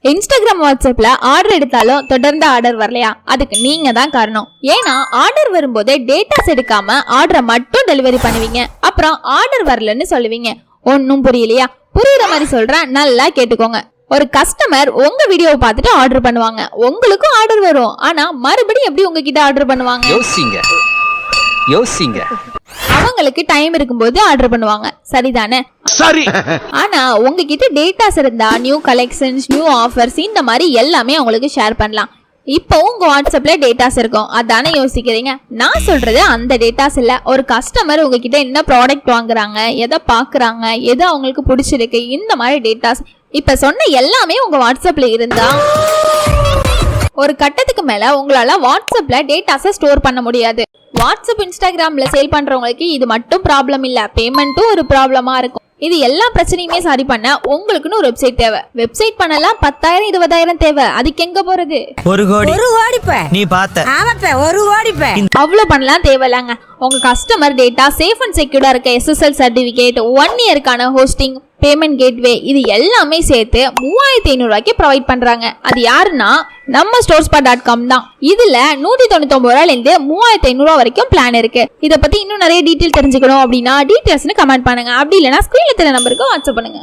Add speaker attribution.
Speaker 1: Instagram வாட்ஸ்அப்ல order எடுத்தாலும் தொடர்ந்து ஆர்டர் வரலையா? அதுக்கு நீங்க தான் காரணம். ஏன்னா ஆர்டர் வரும்போதே டேட்டாஸ் எடுக்காம ஆர்டரை மட்டும் டெலிவரி பண்ணுவீங்க. அப்புறம் ஆர்டர் வரலன்னு சொல்லுவீங்க. ஒன்னும் புரியலையா? புரியுற மாதிரி சொல்றேன், நல்லா கேட்டுக்கோங்க. ஒரு கஸ்டமர் உங்க வீடியோவை பார்த்துட்டு ஆர்டர் பண்ணுவாங்க. உங்களுக்கும் ஆர்டர் வரும். ஆனா மறுபடியும் எப்படி உங்ககிட்ட ஆர்டர் பண்ணுவாங்க? யோசிங்க. அவங்களுக்கு டைம் இருக்கும்போது ஆர்டர் பண்ணுவாங்க, சரிதானே? சரி. ஆனா உங்ககிட்ட டேட்டாஸ் இருந்தா நியூ கலெக்ஷன்ஸ், நியூ ஆஃபர்ஸ் இந்த மாதிரி எல்லாமே அவங்களுக்கு ஷேர் பண்ணலாம். இப்போ உங்க வாட்ஸ்அப்ல டேட்டாஸ் இருக்கும், அதானே யோசிக்கிறீங்க. நான் சொல்றது அந்த டேட்டாஸ் இல்ல. ஒரு கஸ்டமர் உங்ககிட்ட என்ன ப்ராடக்ட் வாங்குறாங்க, எதை பாக்குறாங்க, எது அவங்களுக்கு பிடிச்சிருக்கு, இந்த மாதிரி டேட்டாஸ். இப்ப சொன்ன எல்லாமே உங்க வாட்ஸ்அப்ல இருந்தா ஒரு கட்டத்துக்கு மேல உங்களால வாட்ஸ்அப்ல டேட்டாஸை ஸ்டோர் பண்ண முடியாது. வாட்ஸ்அப், இன்ஸ்டாகிராம்ல சேல் பண்றவங்களுக்கு இது மட்டும் ப்ராப்ளம் இல்ல, பேமெண்ட்டும் ஒரு ப்ராப்ளமா இருக்கும். இது எல்லா பிரச்சனையுமே சரி பண்ண உங்களுக்குன்னு ஒரு வெப்சைட் தேவை. வெப்சைட் பண்ணலாம் 10,000 20,000 தேவை. அதுக்கு எங்க போறது?
Speaker 2: 1 கோடி நீ பார்த்த 1 கோடி
Speaker 1: அவ்வளவு பண்ணலாம் தேவையில்லைங்க. உங்க கஸ்டமர் டேட்டா சேஃப் அண்ட் செக்யூர்டா இருக்க SSL சர்டிபிகேட், 1 இயர்க்கான ஹோஸ்டிங், பேமெண்ட் கேட்வே, இது எல்லாமே சேர்த்து 3500 ரூபாய்க்கு ப்ரொவைட் பண்றாங்க. அது யாருன்னா நம்ம stores.com தான். இதுல 199 ரூபாயிலிருந்து 3500 ரூபாய் வரைக்கும் பிளான் இருக்கு. இதை பத்தி இன்னும் நிறைய டீட்டெயில் தெரிஞ்சுக்கணும் அப்படின்னா டீட்டெயில்ஸ்னு கமெண்ட் பண்ணுங்க. அப்படி இல்லைன்னா ஸ்கிரீன்ல தெரிய நம்பருக்கு வாட்ஸ்அப் பண்ணுங்க.